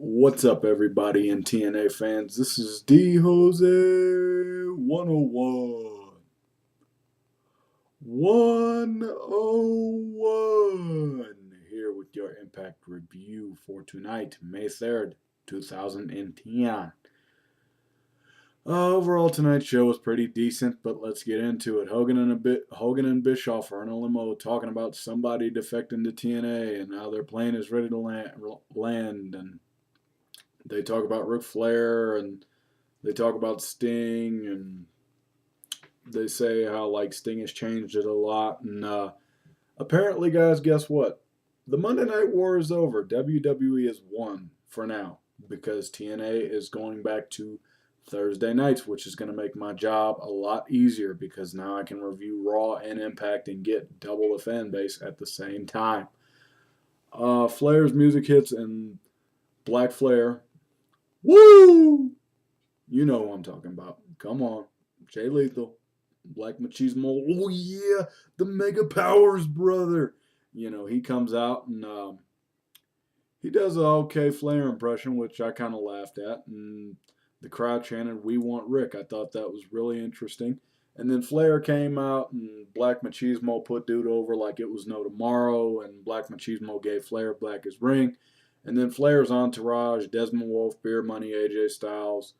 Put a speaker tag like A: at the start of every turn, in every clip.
A: What's up, everybody, and TNA fans? This is D Jose 101. 101 here with your Impact review for tonight, May 3rd, 2010. Overall, tonight's show was pretty decent, but let's get into it. Hogan and Bischoff are in a limo talking about somebody defecting to TNA and how their plane is ready to land, and they talk about Ric Flair and they talk about Sting, and they say how like Sting has changed it a lot. And apparently, guys, guess what? The Monday Night War is over. WWE has won for now because TNA is going back to Thursday nights, which is going to make my job a lot easier because now I can review Raw and Impact and get double the fan base at the same time. Flair's music hits and Black Flair. Woo! You know who I'm talking about. Come on. Jay Lethal. Black Machismo. Oh, yeah. The Mega Powers brother. You know, he comes out and he does an okay Flair impression, which I kind of laughed at. And the crowd chanted, "We want Rick." I thought that was really interesting. And then Flair came out and Black Machismo put dude over like it was no tomorrow. And Black Machismo gave Flair back his ring. And then Flair's entourage, Desmond Wolfe, Beer Money, AJ Styles,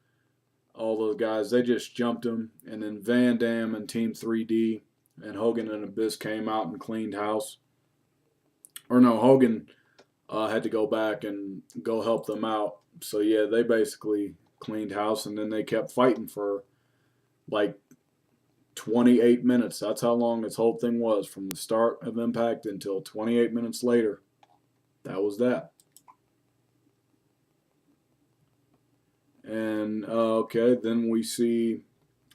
A: all those guys, they just jumped him. And then Van Dam and Team 3D and Hogan and Abyss came out and cleaned house. Or no, Hogan had to go back and go help them out. So yeah, they basically cleaned house, and then they kept fighting for like 28 minutes. That's how long this whole thing was, from the start of Impact until 28 minutes later. That was that. And okay, then we see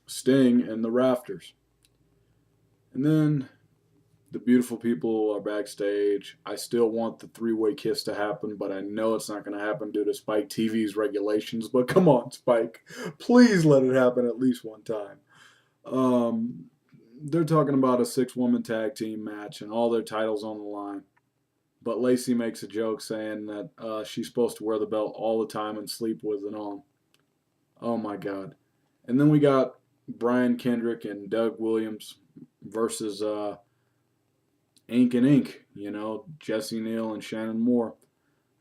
A: Sting in the rafters. And then the beautiful people are backstage. I still want the three-way kiss to happen, but I know it's not going to happen due to Spike TV's regulations. But come on, Spike. Please let it happen at least one time. They're talking about a six-woman tag team match and all their titles on the line. But Lacey makes a joke saying that she's supposed to wear the belt all the time and sleep with it on. Oh my God. And then we got Brian Kendrick and Doug Williams versus Ink and Ink, you know, Jesse Neal and Shannon Moore.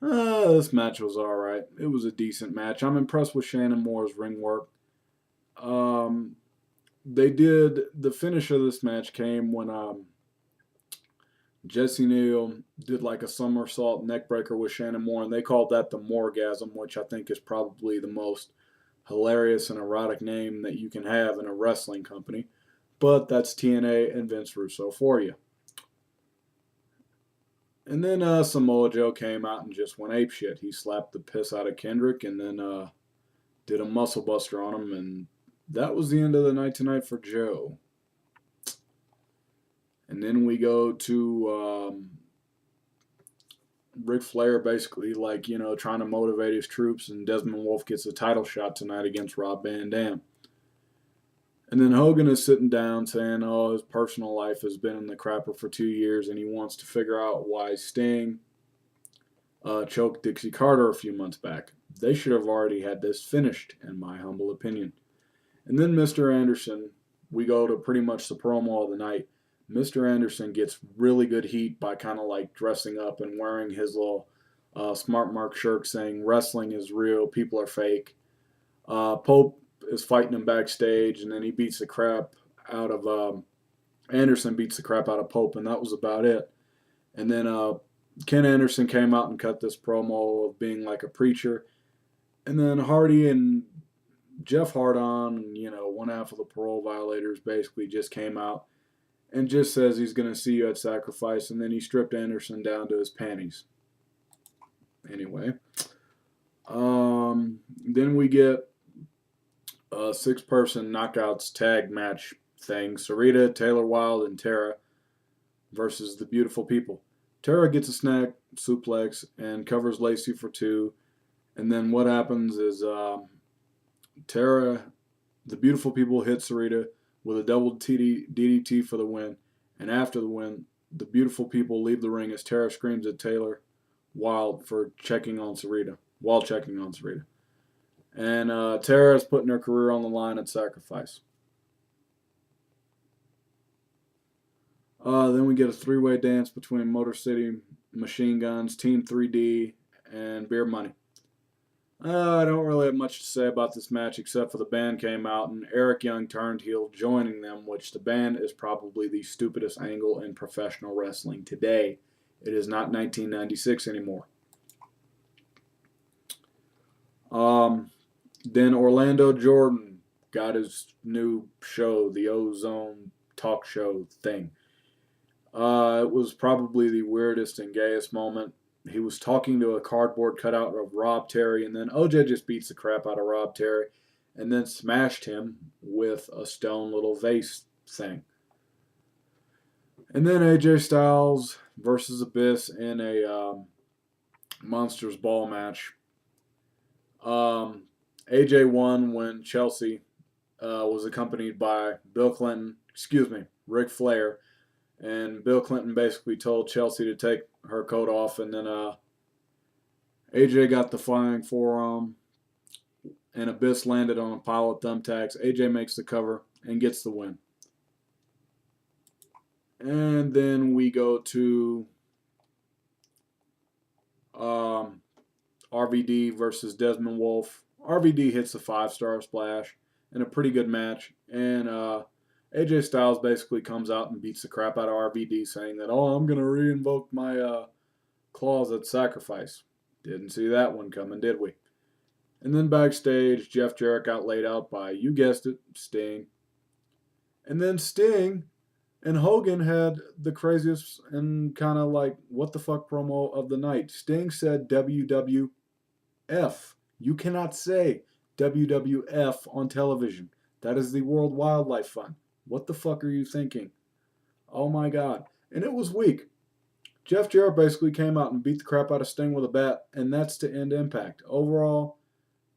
A: This match was all right. It was a decent match. I'm impressed with Shannon Moore's ring work. They did the finish of this match came when Jesse Neal did like a somersault neckbreaker with Shannon Moore, and they called that the Moregasm, which I think is probably the most hilarious and erotic name that you can have in a wrestling company. But that's TNA and Vince Russo for you. And then Samoa Joe came out and just went apeshit. He slapped the piss out of Kendrick and then did a muscle buster on him, and that was the end of the night tonight for Joe. And then we go to Ric Flair basically, like, you know, trying to motivate his troops, and Desmond Wolfe gets a title shot tonight against Rob Van Dam. And then Hogan is sitting down saying, oh, his personal life has been in the crapper for 2 years, and he wants to figure out why Sting choked Dixie Carter a few months back. They should have already had this finished, in my humble opinion. And then Mr. Anderson, we go to pretty much the promo of the night. Mr. Anderson gets really good heat by kind of like dressing up and wearing his little Smart Mark shirt saying wrestling is real, people are fake. Pope is fighting him backstage, and then he beats the crap out of Anderson beats the crap out of Pope, and that was about it. And then Ken Anderson came out and cut this promo of being like a preacher. And then Hardy and Jeff Hardon, you know, one half of the parole violators, basically just came out and just says he's going to see you at Sacrifice, and then he stripped Anderson down to his panties. Anyway, then we get a six-person knockouts tag match thing. Sarita, Taylor Wilde, and Tara versus the Beautiful People. Tara gets a snap suplex and covers Lacey for two. And then what happens is Tara, the Beautiful People, hit Sarita with a double DDT for the win. And after the win, the Beautiful People leave the ring as Tara screams at Taylor Wilde for checking on Sarita. while checking on Sarita. And Tara is putting her career on the line at Sacrifice. Then we get a three-way dance between Motor City Machine Guns, Team 3D, and Beer Money. I don't really have much to say about this match except for the band came out and Eric Young turned heel, joining them, which the band is probably the stupidest angle in professional wrestling today. It is not 1996 anymore. Then Orlando Jordan got his new show, the Ozone talk show thing. It was probably the weirdest and gayest moment. He was talking to a cardboard cutout of Rob Terry, and then OJ just beats the crap out of Rob Terry and then smashed him with a stone little vase thing. And then AJ Styles versus Abyss in a Monsters Ball match. AJ won when Chelsea was accompanied by Ric Flair. And Bill Clinton basically told Chelsea to take her coat off, and then AJ got the flying forearm, and Abyss landed on a pile of thumbtacks. AJ makes the cover and gets the win. And then we go to RVD versus Desmond Wolfe. RVD hits a 5-star splash in a pretty good match, and AJ Styles basically comes out and beats the crap out of RVD, saying that, I'm going to re-invoke my clause at Sacrifice. Didn't see that one coming, did we? And then backstage, Jeff Jarrett got laid out by, you guessed it, Sting. And then Sting and Hogan had the craziest and kind of like what the fuck promo of the night. Sting said WWF. You cannot say WWF on television. That is the World Wildlife Fund. What the fuck are you thinking? Oh my god. And it was weak. Jeff Jarrett basically came out and beat the crap out of Sting with a bat, and that's to end Impact. Overall,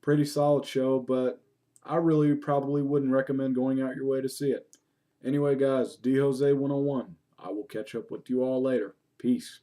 A: pretty solid show, but I really probably wouldn't recommend going out your way to see it. Anyway, guys, D Jose 101. I will catch up with you all later. Peace.